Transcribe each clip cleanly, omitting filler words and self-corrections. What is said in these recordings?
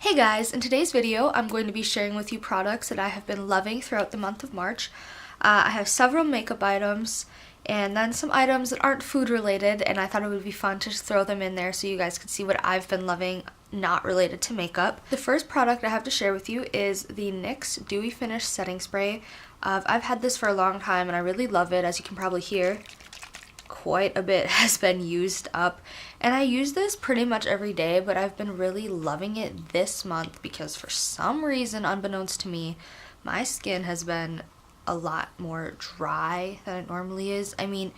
Hey guys, in today's video I'm going to be sharing with you products that I have been loving throughout the month of March. I have several makeup items and then some items that aren't food related, and I thought it would be fun to just throw them in there so you guys could see what I've been loving not related to makeup. The first product I have to share with you is the Nyx Dewy Finish Setting Spray. I've had this for a long time and I really love it. As you can probably hear, quite a bit has been used up, and I use this pretty much every day, but I've been really loving it this month because for some reason, unbeknownst to me, my skin has been a lot more dry than it normally is. I mean,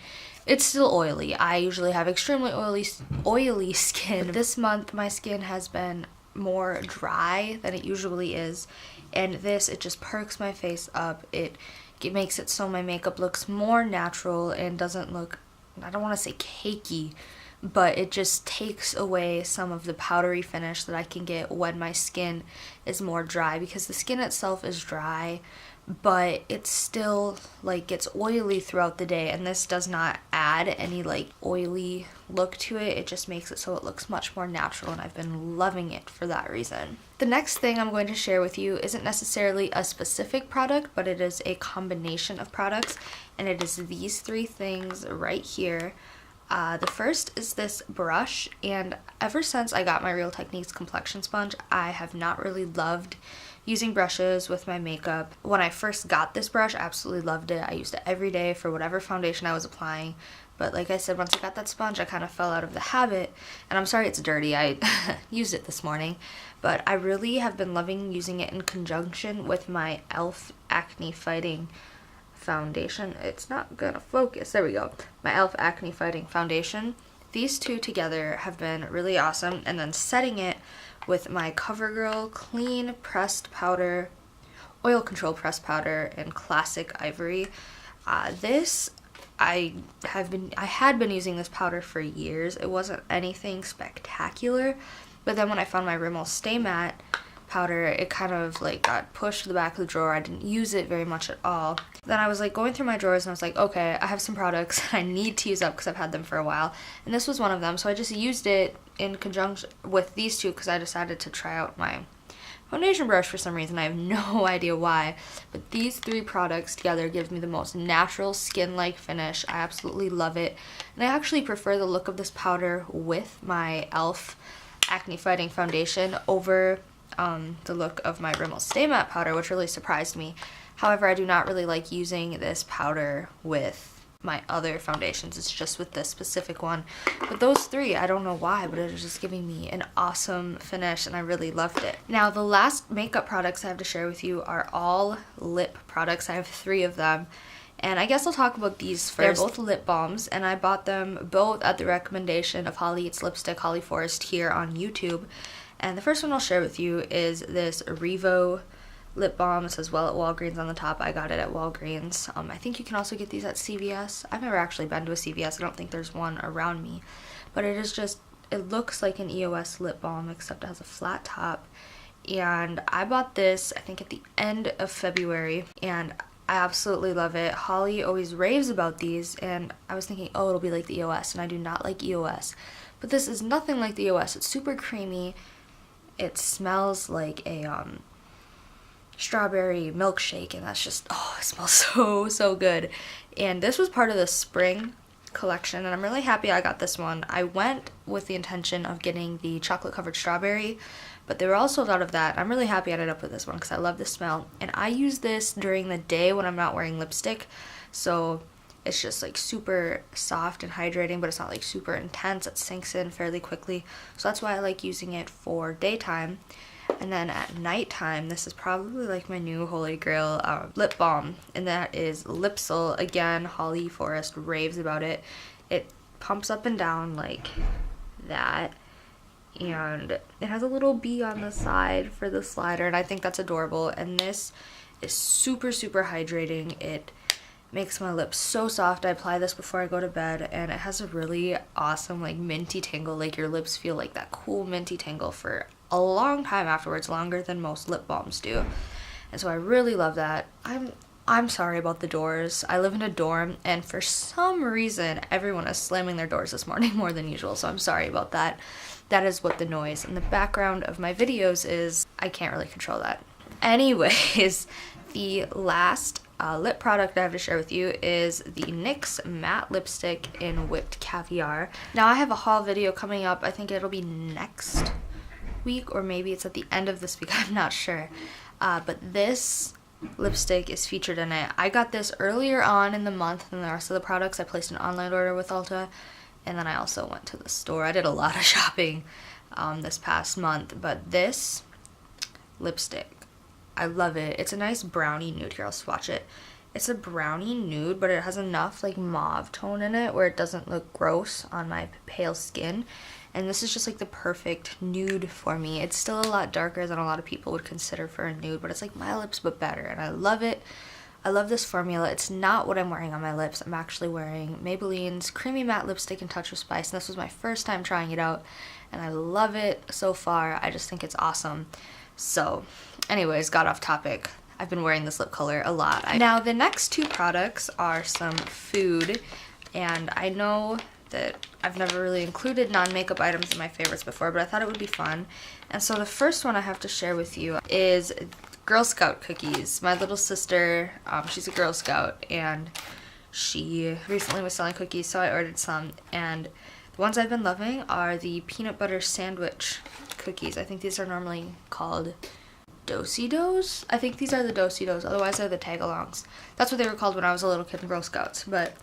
it's still oily. I usually have extremely oily skin. But this month my skin has been more dry than it usually is, and it just perks my face up. It makes it so my makeup looks more natural and doesn't look, I don't want to say cakey, but it just takes away some of the powdery finish that I can get when my skin is more dry, because the skin itself is dry, but it's still gets oily throughout the day, and this does not add any oily look to it. It just makes it so it looks much more natural, and I've been loving it for that reason. The next thing I'm going to share with you isn't necessarily a specific product, but it is a combination of products, and it is these three things right here. The first is this brush, and ever since I got my Real Techniques complexion sponge, I have not really loved using brushes with my makeup. When I first got this brush, I absolutely loved it. I used it every day for whatever foundation I was applying, but like I said, once I got that sponge, I kind of fell out of the habit, and I'm sorry it's dirty. I used it this morning, but I really have been loving using it in conjunction with my e.l.f. Acne Fighting foundation. It's not gonna focus. There we go. My e.l.f. Acne Fighting foundation. These two together have been really awesome, and then setting it with my Covergirl Clean Pressed Powder, Oil Control Pressed Powder in Classic Ivory. I had been using this powder for years. It wasn't anything spectacular, but then when I found my Rimmel Stay Matte powder, it kind of got pushed to the back of the drawer. I didn't use it very much at all. Then I was going through my drawers and I was like, okay, I have some products I need to use up because I've had them for a while, and this was one of them. So I just used it in conjunction with these two because I decided to try out my foundation brush for some reason. I have no idea why, but these three products together give me the most natural skin-like finish. I absolutely love it, and I actually prefer the look of this powder with my e.l.f. Acne Fighting foundation over the look of my Rimmel Stay Matte powder, which really surprised me. However, I do not really like using this powder with my other foundations. It's just with this specific one. But those three, I don't know why, but it is just giving me an awesome finish, and I really loved it. Now, the last makeup products I have to share with you are all lip products. I have three of them, and I guess I'll talk about these first. They're both lip balms, and I bought them both at the recommendation of Holly Eats Lipstick, Holly Forrest, here on YouTube. And the first one I'll share with you is this Revo lip balm. It says well at Walgreens on the top. I got it at Walgreens. I think you can also get these at CVS. I've never actually been to a CVS. I don't think there's one around me. But it looks like an EOS lip balm, except it has a flat top. And I bought this, I think, at the end of February, and I absolutely love it. Holly always raves about these, and I was thinking, oh, it'll be like the EOS, and I do not like EOS. But this is nothing like the EOS. It's super creamy. It smells like a strawberry milkshake, and that's just, oh, it smells so good. And this was part of the spring collection, and I'm really happy I got this one. I went with the intention of getting the chocolate covered strawberry, but they were all sold out of that. I'm really happy I ended up with this one because I love the smell, and I use this during the day when I'm not wearing lipstick, so it's just super soft and hydrating, but it's not super intense. It sinks in fairly quickly, so that's why I like using it for daytime. And then at nighttime, this is probably my new holy grail lip balm, and that is Lypsyl. Again, Holly Forrest raves about it. It pumps up and down like that, and it has a little bee on the side for the slider, and I think that's adorable. And this is super hydrating. It makes my lips so soft. I apply this before I go to bed, and it has a really awesome minty tingle. Your lips feel like that cool minty tingle for a long time afterwards, longer than most lip balms do. And so I really love that. I'm sorry about the doors. I live in a dorm, and for some reason everyone is slamming their doors this morning more than usual, so I'm sorry about that. That is what the noise in the background of my videos is. I can't really control that. Anyways, the last lip product I have to share with you is the NYX Matte Lipstick in Whipped Caviar. Now I have a haul video coming up. I think it'll be next week, or maybe it's at the end of this week. I'm not sure. But this lipstick is featured in it. I got this earlier on in the month than the rest of the products. I placed an online order with Ulta, and then I also went to the store. I did a lot of shopping this past month, but this lipstick, I love it. It's a nice brownie nude. Here, I'll swatch it. It's a brownie nude, but it has enough like mauve tone in it where it doesn't look gross on my pale skin. And this is just like the perfect nude for me. It's still a lot darker than a lot of people would consider for a nude, but it's like my lips but better, and I love it. I love this formula. It's not what I'm wearing on my lips. I'm actually wearing Maybelline's Creamy Matte Lipstick in Touch of Spice, and this was my first time trying it out, and I love it so far. I just think it's awesome. So, anyways, got off topic. I've been wearing this lip color a lot. Now, the next two products are some food, and I know that I've never really included non-makeup items in my favorites before, but I thought it would be fun. And so the first one I have to share with you is Girl Scout cookies. My little sister, she's a Girl Scout, and she recently was selling cookies, so I ordered some. And the ones I've been loving are the peanut butter sandwich cookies. I think these are normally called Do-si-dos. I think these are the Do-si-dos, otherwise they're the tag-alongs. That's what they were called when I was a little kid in Girl Scouts. But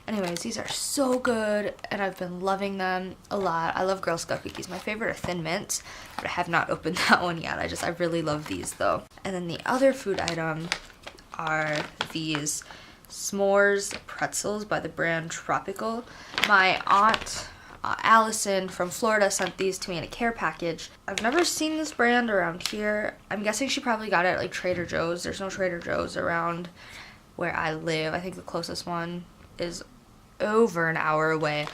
anyways, these are so good, and I've been loving them a lot. I love Girl Scout cookies. My favorite are Thin Mints, but I have not opened that one yet. I really love these though. And then the other food item are these s'mores pretzels by the brand Tropical. My aunt Allison from Florida sent these to me in a care package. I've never seen this brand around here. I'm guessing she probably got it at like Trader Joe's. There's no Trader Joe's around where I live. I think the closest one is over an hour away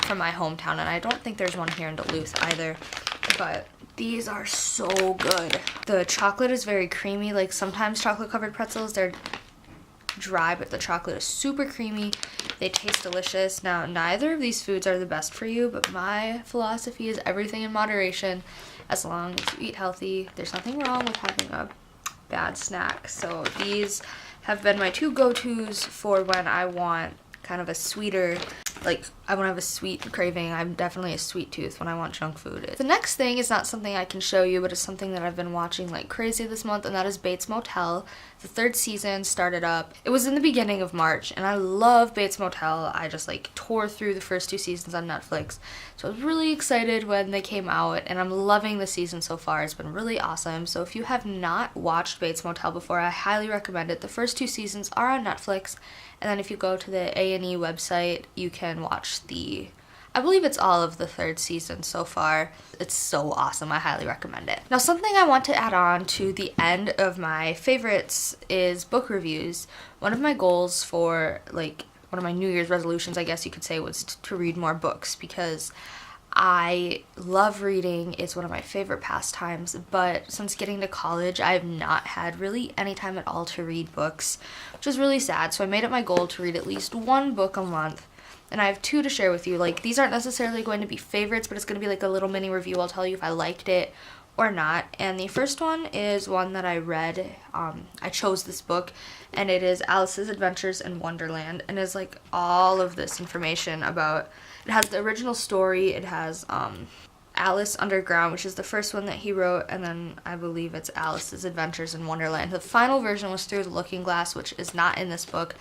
from my hometown, and I don't think there's one here in Duluth either. But these are so good. The chocolate is very creamy. Like sometimes chocolate covered pretzels, they're dry, but the chocolate is super creamy. They taste delicious. Now, neither of these foods are the best for you, but my philosophy is everything in moderation. As long as you eat healthy, there's nothing wrong with having a bad snack. So these have been my two go-tos for when I want kind of a sweeter, like I want to have a sweet craving. I'm definitely a sweet tooth when I want junk food. The next thing is not something I can show you, but it's something that I've been watching like crazy this month, and that is Bates Motel. The third season started up. It was in the beginning of March, and I love Bates Motel. I just like tore through the first two seasons on Netflix. So I was really excited when they came out, and I'm loving the season so far. It's been really awesome. So if you have not watched Bates Motel before, I highly recommend it. The first two seasons are on Netflix, and then if you go to the A&E website, you can watch I believe it's all of the third season so far. It's so awesome. I highly recommend it. Now, something I want to add on to the end of my favorites is book reviews. One of my goals for, like, one of my New Year's resolutions, I guess you could say, was to read more books, because I love reading. It's one of my favorite pastimes, but since getting to college, I have not had really any time at all to read books, which is really sad. So I made it my goal to read at least one book a month. And I have two to share with you. Like, these aren't necessarily going to be favorites, but it's going to be like a little mini review. I'll tell you if I liked it or not. And the first one is one that I read. I chose this book, and it is Alice's Adventures in Wonderland, and is like all of this information about, it has the original story, it has Alice Underground, which is the first one that he wrote, and then I believe it's Alice's Adventures in Wonderland. The final version was Through the Looking Glass, which is not in this book,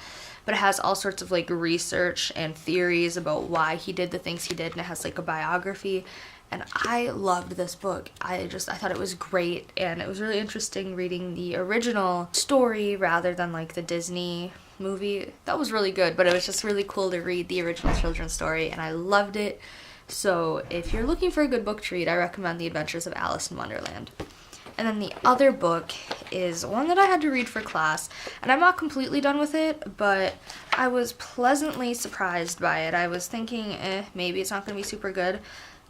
but it has all sorts of like research and theories about why he did the things he did, and it has like a biography. And I loved this book. I thought it was great, and it was really interesting reading the original story rather than like the Disney movie. That was really good, but it was just really cool to read the original children's story, and I loved it. So if you're looking for a good book to read, I recommend The Adventures of Alice in Wonderland. And then the other book is one that I had to read for class, and I'm not completely done with it, but I was pleasantly surprised by it. I was thinking, maybe it's not going to be super good.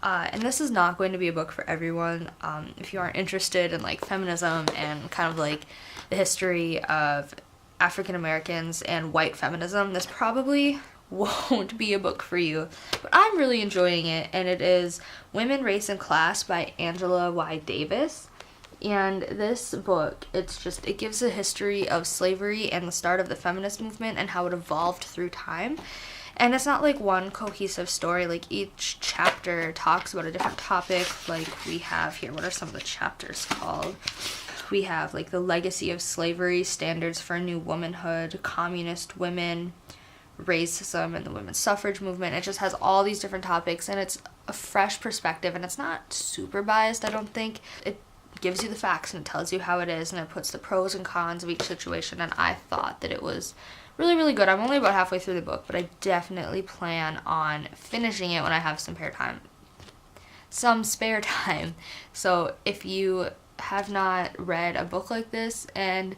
And this is not going to be a book for everyone. If you aren't interested in like feminism and kind of like the history of African Americans and white feminism, this probably won't be a book for you. But I'm really enjoying it, and it is Women, Race, and Class by Angela Y. Davis. And this book, it gives a history of slavery and the start of the feminist movement and how it evolved through time. And it's not like one cohesive story, like each chapter talks about a different topic. Like we have here, what are some of the chapters called? We have like the legacy of slavery, standards for a new womanhood, communist women, racism, and the women's suffrage movement. It just has all these different topics, and it's a fresh perspective, and it's not super biased, I don't think. It gives you the facts and it tells you how it is, and it puts the pros and cons of each situation, and I thought that it was really, really good. I'm only about halfway through the book, but I definitely plan on finishing it when I have some spare time. So if you have not read a book like this and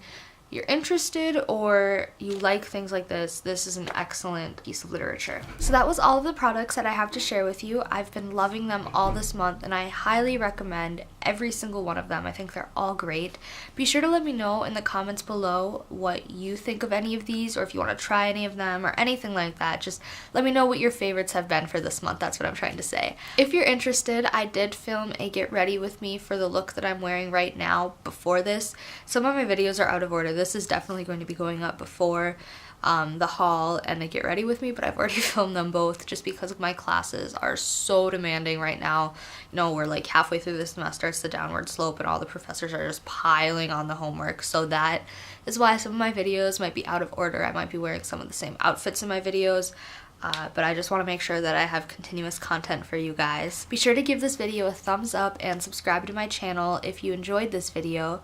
you're interested or you like things like this, this is an excellent piece of literature. So that was all of the products that I have to share with you. I've been loving them all this month, and I highly recommend every single one of them. I think they're all great. Be sure to let me know in the comments below what you think of any of these, or if you want to try any of them or anything like that. Just let me know what your favorites have been for this month. That's what I'm trying to say. If you're interested, I did film a get ready with me for the look that I'm wearing right now before this. Some of my videos are out of order. This is definitely going to be going up before the haul and the get ready with me, but I've already filmed them both just because my classes are so demanding right now. You know, we're like halfway through the semester, it's the downward slope, and all the professors are just piling on the homework. So that is why some of my videos might be out of order. I might be wearing some of the same outfits in my videos. But I just want to make sure that I have continuous content for you guys. Be sure to give this video a thumbs up and subscribe to my channel if you enjoyed this video.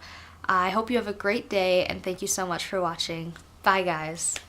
I hope you have a great day, and thank you so much for watching. Bye, guys.